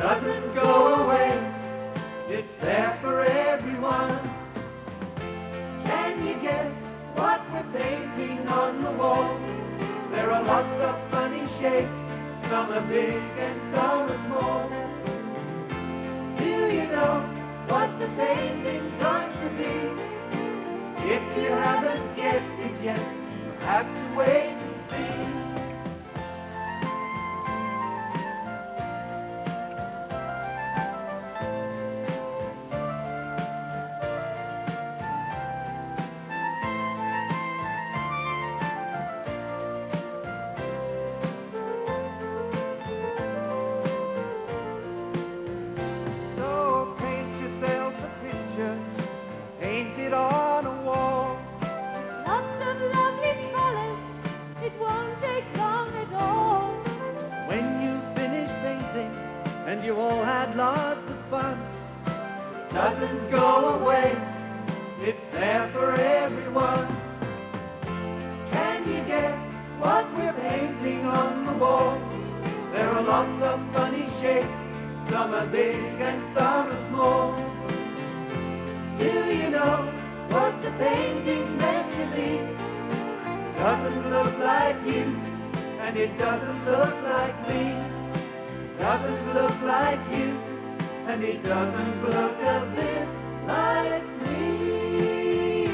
doesn't go away. It's there for everyone. Can you guess what we're painting on the wall? There are lots of funny shapes, some are big and some are small. Do you know what the painting's going to be? If you haven't guessed it yet, you'll have to wait and see. You all had lots of fun. It doesn't go away. It's there for everyone. Can you guess what we're painting on the wall? There are lots of funny shapes. Some are big and some are small. Do you know what the painting's meant to be? It doesn't look like you, and it doesn't look like me. Doesn't look like you, and it doesn't look a bit like me.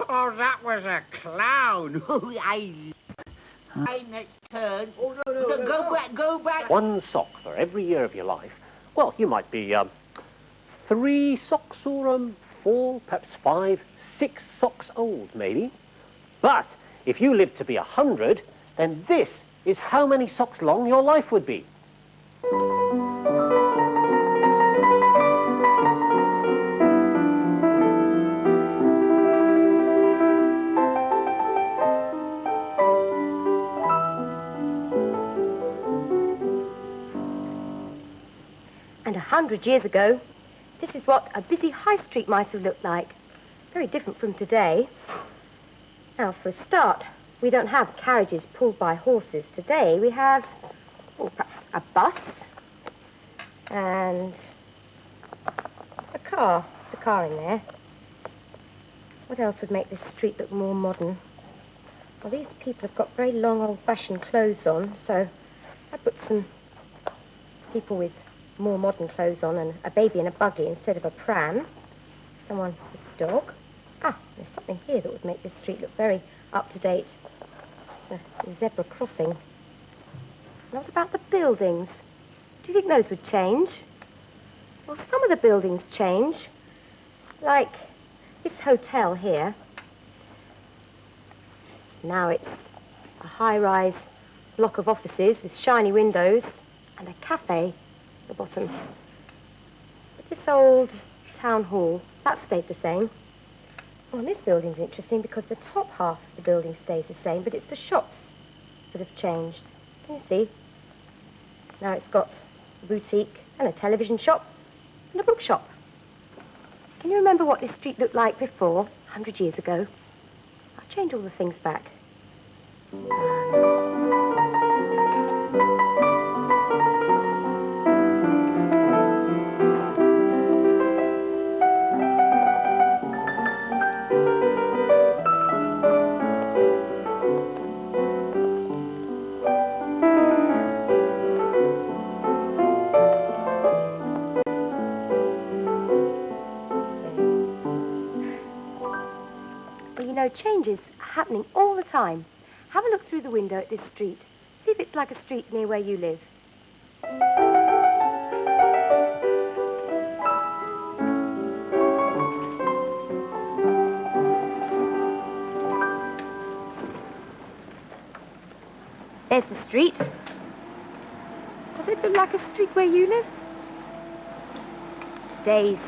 Oh, that was a clown. I next turn. Oh, no. Go back. One sock for every year of your life. Well, you might be 3 socks or 4, perhaps 5, 6 socks old, maybe. But if you live to be 100, then this is how many socks long your life would be. And 100 years ago, this is what a busy high street might have looked like. Very different from today. Now, for a start, we don't have carriages pulled by horses. Today, we have, perhaps a bus and a car. The car in there. What else would make this street look more modern? Well, these people have got very long, old-fashioned clothes on, so I put some people with more modern clothes on and a baby in a buggy instead of a pram. Someone with a dog. Ah, there's something here that would make this street look very up-to-date. The zebra crossing. What about the buildings? Do you think those would change? Well, some of the buildings change. Like this hotel here. Now it's a high-rise block of offices with shiny windows and a cafe at the bottom. But this old town hall, that stayed the same. Well, this building's interesting because the top half of the building stays the same, but it's the shops that have changed. Can you see? Now it's got a boutique and a television shop and a bookshop. Can you remember what this street looked like before, 100 years ago? I'll change all the things back. Changes are happening all the time. Have a look through the window at this street. See if it's like a street near where you live. There's the street. Does it look like a street where you live? Today's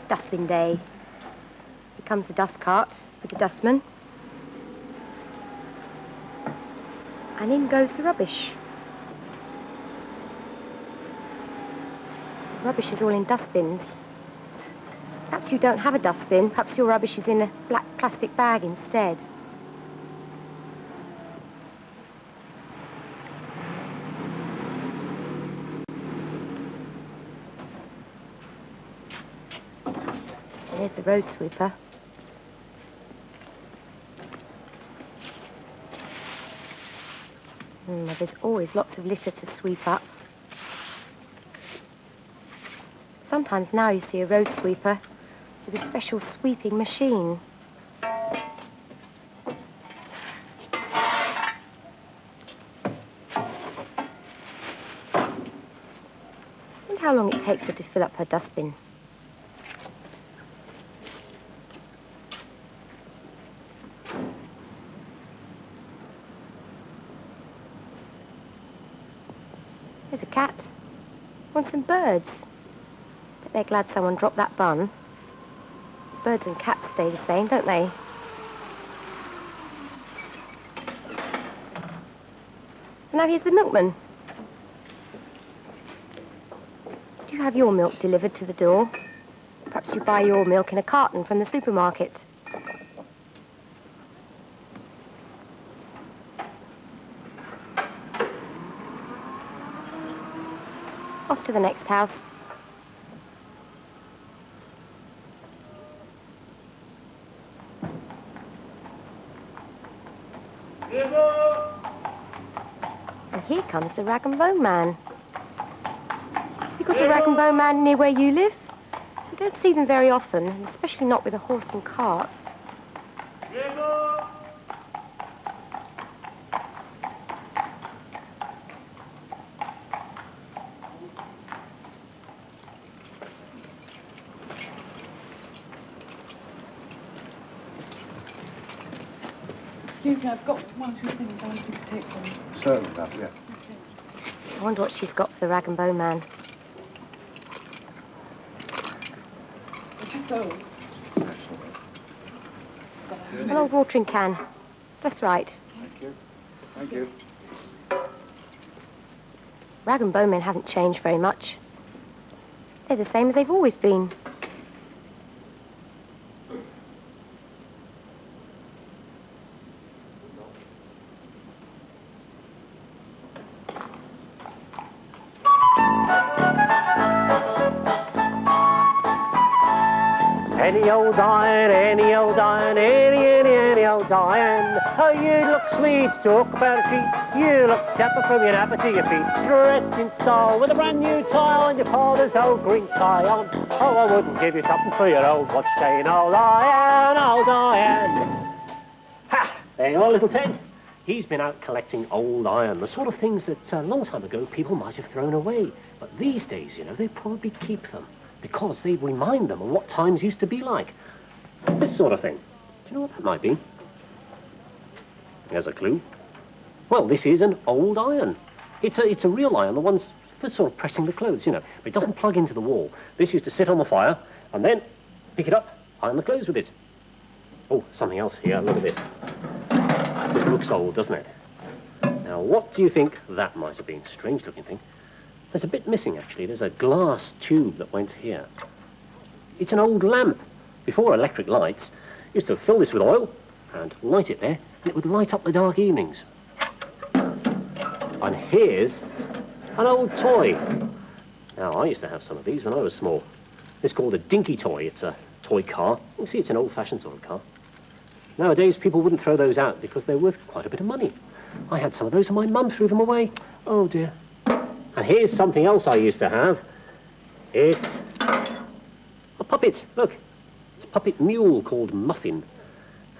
dustbin day. Here comes the dust cart with the dustman. And in goes the rubbish. The rubbish is all in dustbins. Perhaps you don't have a dustbin. Perhaps your rubbish is in a black plastic bag instead. There's the road sweeper. Well, there's always lots of litter to sweep up. Sometimes now you see a road sweeper with a special sweeping machine. And how long it takes her to fill up her dustbin. There's a cat. Want some birds? But they're glad someone dropped that bun. Birds and cats stay the same, don't they? And now here's the milkman. Do you have your milk delivered to the door? Perhaps you buy your milk in a carton from the supermarket. Off to the next house. And here comes the rag and bone man. You got a rag and bone man near where you live? You don't see them very often, and especially not with a horse and cart. Excuse me, I've got one or two things I want you to take from me. Certainly, love, yeah. I wonder what she's got for the rag and bone man. It's just those. An old watering can. That's right. Thank you. Thank you. Rag and bone men haven't changed very much. They're the same as they've always been. Any old iron, any old iron, any old iron. Oh, you look sweet, talk about a treat. You look dapper from your napper to your feet. Dressed in style with a brand new tie on, your father's old green tie on. Oh, I wouldn't give you tuppence for your old watch chain. Old iron, old iron. Ha! There you are, little Ted. He's been out collecting old iron, the sort of things that a long time ago people might have thrown away. But these days, you know, they probably keep them, because they remind them of what times used to be like. This sort of thing. Do you know what that might be? There's a clue. Well, this is an old iron. It's a real iron, the ones for sort of pressing the clothes, you know. But it doesn't plug into the wall. This used to sit on the fire, and then pick it up, iron the clothes with it. Oh, something else here. Look at this. This looks old, doesn't it? Now, what do you think that might have been? Strange looking thing. There's a bit missing, actually. There's a glass tube that went here. It's an old lamp. Before electric lights, you used to fill this with oil and light it there, and it would light up the dark evenings. And here's an old toy. Now, I used to have some of these when I was small. It's called a dinky toy. It's a toy car. You can see it's an old-fashioned sort of car. Nowadays, people wouldn't throw those out because they're worth quite a bit of money. I had some of those and my mum threw them away. Oh, dear. And here's something else I used to have. It's a puppet. Look, it's a puppet mule called Muffin.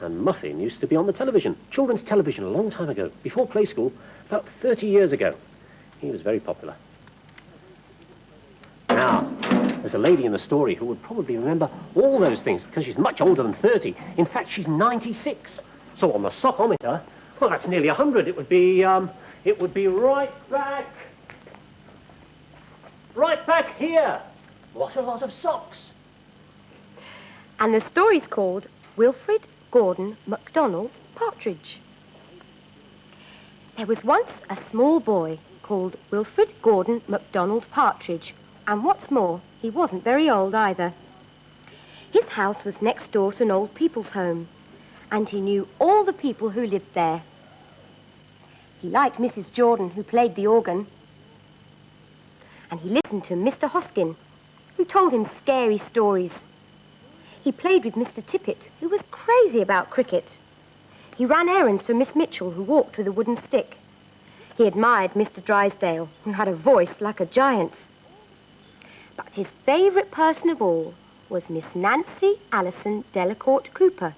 And Muffin used to be on the television, children's television, a long time ago, before Playschool, about 30 years ago. He was very popular. Now, there's a lady in the story who would probably remember all those things because she's much older than 30. In fact, she's 96. So on the sockometer, well, that's nearly 100. It would be right back here. What a lot of socks. And the story's called Wilfred Gordon MacDonald Partridge. There was once a small boy called Wilfred Gordon MacDonald Partridge, and what's more, he wasn't very old either. His house was next door to an old people's home, and he knew all the people who lived there. He liked Mrs. Jordan, who played the organ, and he listened to Mr. Hoskin, who told him scary stories. He played with Mr. Tippet, who was crazy about cricket. He ran errands for Miss Mitchell, who walked with a wooden stick. He admired Mr. Drysdale, who had a voice like a giant. But his favourite person of all was Miss Nancy Allison Delacourt Cooper,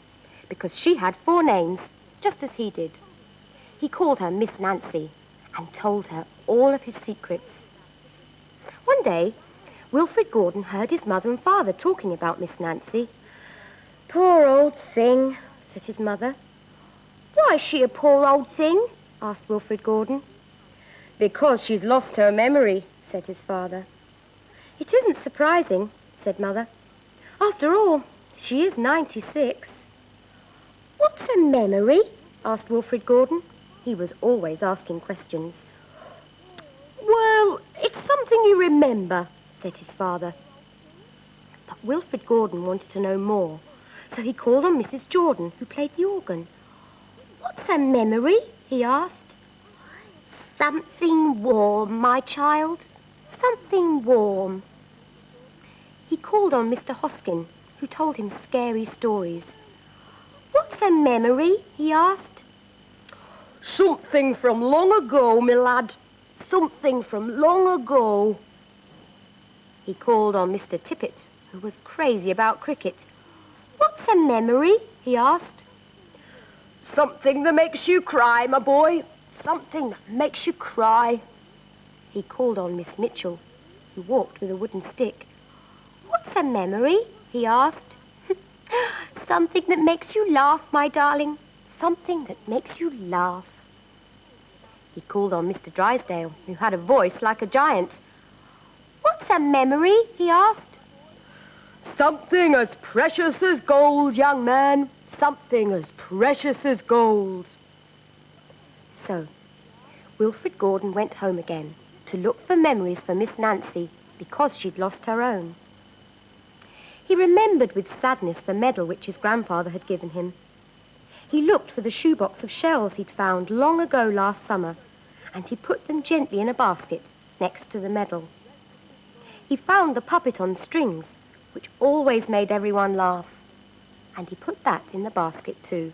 because she had 4 names, just as he did. He called her Miss Nancy and told her all of his secrets. One day, Wilfred Gordon heard his mother and father talking about Miss Nancy. "Poor old thing," said his mother. "Why is she a poor old thing?" asked Wilfred Gordon. "Because she's lost her memory," said his father. "It isn't surprising," said Mother. "After all, she is 96. "What's a memory?" asked Wilfred Gordon. He was always asking questions. "Well, it's something you remember," said his father. But Wilfred Gordon wanted to know more, so he called on Mrs. Jordan, who played the organ. "What's a memory?" he asked. "Something warm, my child. Something warm." He called on Mr. Hoskin, who told him scary stories. "What's a memory?" he asked. "Something from long ago, my lad. Something from long ago." He called on Mr. Tippet, who was crazy about cricket. "What's a memory?" he asked. "Something that makes you cry, my boy. Something that makes you cry." He called on Miss Mitchell, who walked with a wooden stick. "What's a memory?" he asked. "Something that makes you laugh, my darling. Something that makes you laugh." He called on Mr. Drysdale, who had a voice like a giant. "What's a memory?" he asked. "Something as precious as gold, young man. Something as precious as gold." So, Wilfred Gordon went home again to look for memories for Miss Nancy because she'd lost her own. He remembered with sadness the medal which his grandfather had given him. He looked for the shoebox of shells he'd found long ago last summer, and he put them gently in a basket next to the medal. He found the puppet on strings, which always made everyone laugh, and he put that in the basket too.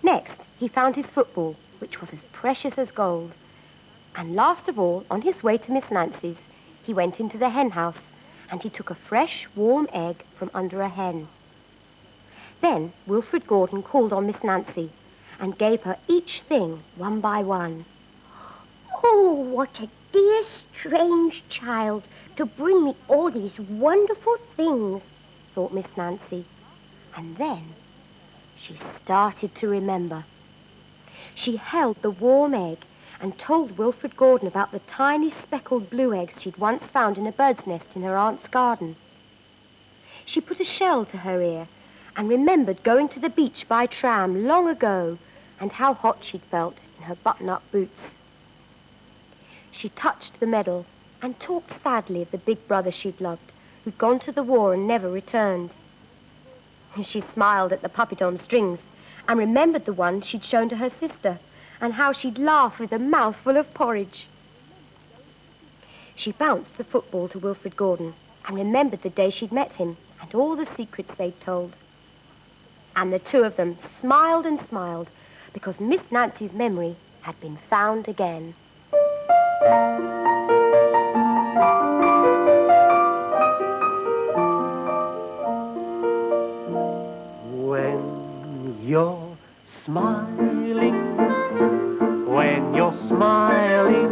Next, he found his football, which was as precious as gold. And last of all, on his way to Miss Nancy's, he went into the hen house, and he took a fresh, warm egg from under a hen. Then Wilfred Gordon called on Miss Nancy and gave her each thing one by one. "Oh, what a dear, strange child to bring me all these wonderful things," thought Miss Nancy. And then she started to remember. She held the warm egg and told Wilfred Gordon about the tiny speckled blue eggs she'd once found in a bird's nest in her aunt's garden. She put a shell to her ear and remembered going to the beach by tram long ago and how hot she'd felt in her button-up boots. She touched the medal and talked sadly of the big brother she'd loved, who'd gone to the war and never returned. She smiled at the puppet on strings and remembered the one she'd shown to her sister and how she'd laughed with a mouthful of porridge. She bounced the football to Wilfred Gordon and remembered the day she'd met him and all the secrets they'd told. And the two of them smiled and smiled because Miss Nancy's memory had been found again. When you're smiling, when you're smiling,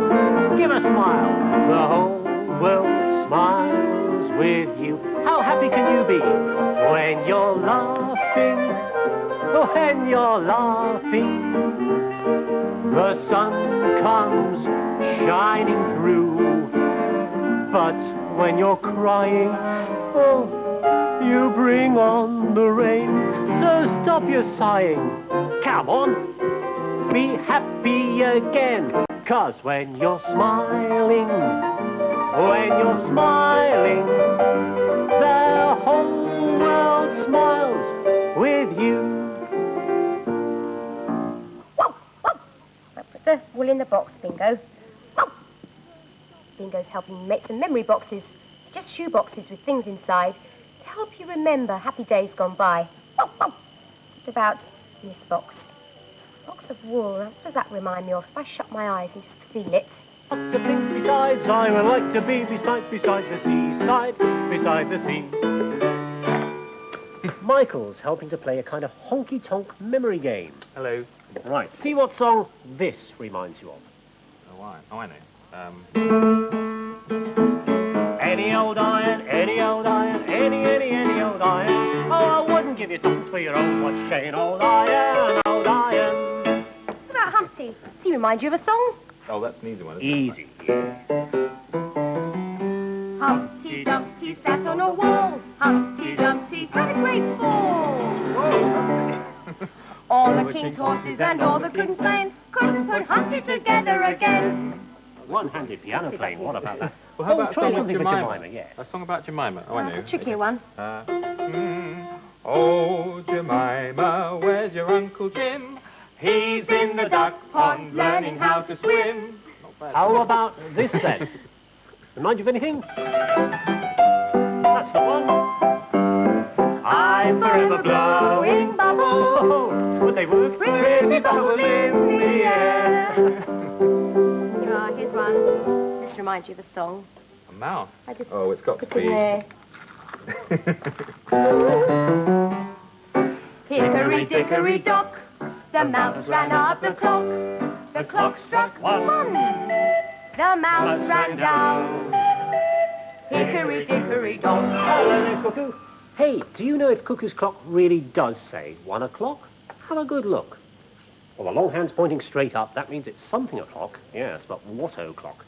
give a smile. The whole world smiles with you. How happy can you be when you're laughing? When you're laughing, the sun comes shining through. But when you're crying, oh, you bring on the rain. So stop your sighing. Come on, be happy again. 'Cause when you're smiling, the whole a box, Bingo. Oh! Bingo's helping me make some memory boxes. Just shoe boxes with things inside to help you remember happy days gone by. Oh, oh. What about this box? Box of wool. What does that remind me of? If I shut my eyes and just feel it. Lots of things besides, I would like to be beside the seaside, beside the sea. Michael's helping to play a kind of honky-tonk memory game. Hello. Right, see what song this reminds you of. Oh, I know. Any old iron, any old iron, any old iron. Oh, I wouldn't give you tuppence for your old watch chain, old iron, old iron. What about Humpty? Does he remind you of a song? Oh, that's an easy one, isn't Easy. Humpty Dumpty sat on a wall. Humpty Dumpty had a great fall. All the king's horses and all the king's men couldn't put Humpty together again. One-handed piano playing, what about that? Well, how about try a song something of for Jemima? Jemima, yes. A song about Jemima. Oh, I know. A trickier one. Oh, Jemima, where's your Uncle Jim? He's in the duck pond learning how to swim. Not bad. How about this then? Remind you of anything? That's the one. I'm forever blowing bubbles. Oh, would they work? Pretty bubbles in the air. Here are, here's one. This reminds you of a song. A mouse? I just Oh, it's got to put in be... there. Hickory dickory dock, the mouse ran up the clock. The clock struck one. The mouse ran down. Hickory dickory dock. Hello there, Cuckoo. Hey, do you know if Cuckoo's clock really does say 1 o'clock? Have a good look. Well, the long hand's pointing straight up. That means it's something o'clock. Yes, but what o'clock?